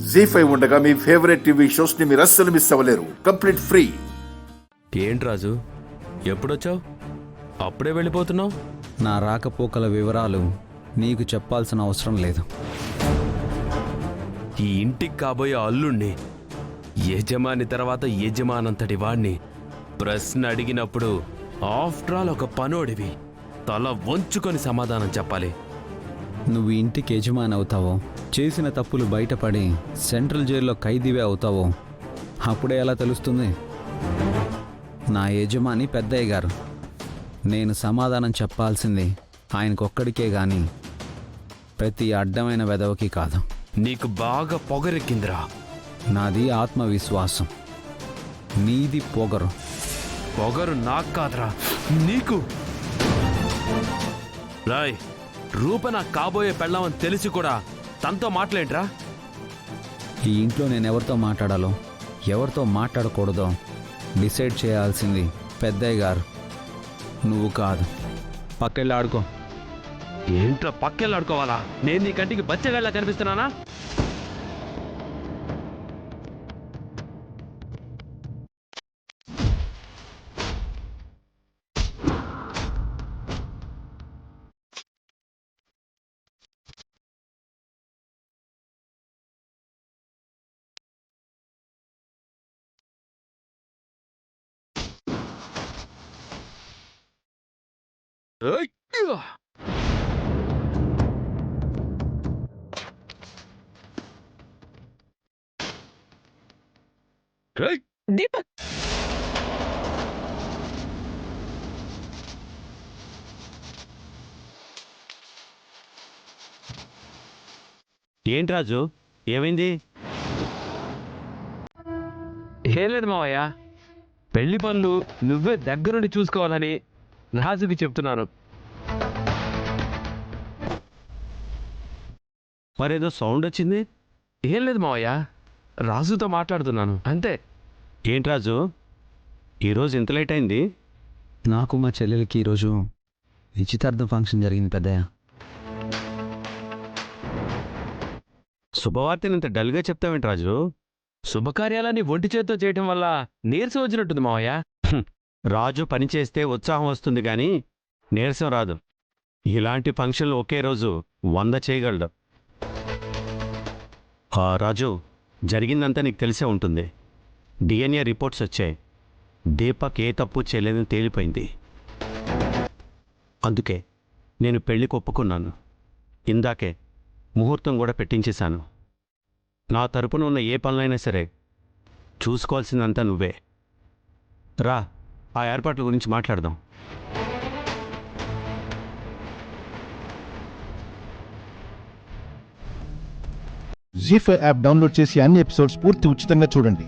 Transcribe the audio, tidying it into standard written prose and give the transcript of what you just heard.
జీ5 ఉండగా మీ favourite TV shows ని మీరు అస్సలు మిస్ అవ్వలేరు. Complete free. ఏంటి రాజు, ఎప్పుడొచ్చావు? అప్పుడే వెళ్ళిపోతున్నావు? నా రాకపోకల వివరాలు నీకు చెప్పాల్సిన అవసరం లేదు. ఈ ఇంటికి కాబోయే అల్లుణ్ణి, యజమాని తర్వాత యజమానంతటి వాణ్ణి ప్రశ్న అడిగినప్పుడు ఆఫ్టర్ ఆల్ ఒక పనోడివి, తల వంచుకొని సమాధానం చెప్పాలి. నువ్వు ఇంటికి యజమాని అవుతావో, చేసిన తప్పులు బయటపడి సెంట్రల్ జైల్లో ఖైదీవే అవుతావో అప్పుడే ఎలా తెలుస్తుంది? నా యజమాని పెద్దయ్య గారు. నేను సమాధానం చెప్పాల్సింది ఆయనకొక్కడికే గాని ప్రతి అడ్డమైన వెధవకి కాదు. నీకు బాగా పొగరెక్కిందిరా. నాది ఆత్మవిశ్వాసం, నీది పొగరు. పొగరు నాకు కాదురా, నీకు. రాయ్, రూప నాకు కాబోయే పెళ్ళామని తెలిసి కూడా తనతో మాట్లాడరా? ఈ ఇంట్లో నేను ఎవరితో మాట్లాడాలో, ఎవరితో మాట్లాడకూడదో డిసైడ్ చేయాల్సింది పెద్దయ్య గారు, నువ్వు కాదు. పక్కెళ్ళి ఆడుకో. ఏంట్రా పక్కెళ్ళి ఆడుకోవాలా? నేను నీ కంటికి బచ్చగాళ్ళ కనిపిస్తున్నానా? దీపక్, ఏంటి రాజు, ఏమైంది? ఏం లేదు మావయ్య, పెళ్లి పనులు నువ్వే దగ్గరుండి చూసుకోవాలని రాజుకి చెప్తున్నాను. మరేదో సౌండ్ వచ్చింది. ఏం లేదు మావయ్య, రాజుతో మాట్లాడుతున్నాను అంతే. ఏంటి రాజు, ఈరోజు ఇంత లేట్ అయింది? నాకు మా చెల్లెలకి ఈరోజు నిశ్చితార్థం ఫంక్షన్ జరిగింది పెద్దయ్య. శుభవార్తని ఇంత డల్గా చెప్తావేంటి రాజు? శుభకార్యాలన్నీ ఒంటి చేత్తో చేయటం వల్ల నీరసం వచ్చినట్టుంది మావయ్య. రాజు పని చేస్తే ఉత్సాహం వస్తుంది కానీ నీరసం రాదు. ఇలాంటి ఫంక్షన్లు ఒకే రోజు 100 చేయగలడు. రాజు, జరిగిందంతా నీకు తెలిసే ఉంటుంది. DNA రిపోర్ట్స్ వచ్చాయి. దీపక్ ఏ తప్పు చేయలేదని తేలిపోయింది. అందుకే నేను పెళ్లికి ఒప్పుకున్నాను. ఇందాకే ముహూర్తం కూడా పెట్టించేశాను. నా తరపున ఉన్న ఏ పనులైనా సరే చూసుకోవాల్సిందంతా నువ్వే. రా, ఆ ఏర్పాట్ల గురించి మాట్లాడదాం. జీ5 యాప్ డౌన్లోడ్ చేసి అన్ని ఎపిసోడ్స్ పూర్తి ఉచితంగా చూడండి.